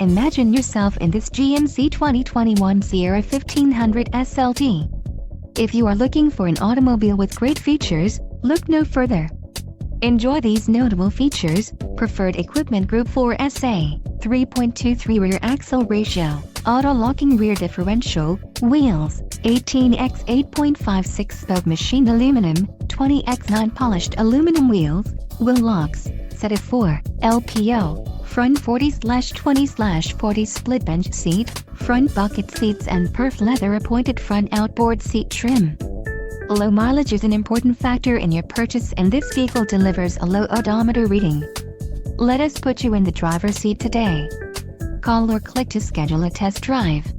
Imagine yourself in this GMC 2021 Sierra 1500 SLT. If you are looking for an automobile with great features, look no further. Enjoy these notable features: preferred equipment group 4SA, 3.23 rear axle ratio, auto-locking rear differential, wheels, 18x 8.56 spoke machined aluminum, 20x9 polished aluminum wheels, wheel locks, set of 4, LPO, front 40/20/40 split bench seat, front bucket seats and perf leather appointed front outboard seat trim. Low mileage is an important factor in your purchase, and this vehicle delivers a low odometer reading. Let us put you in the driver's seat today. Call or click to schedule a test drive.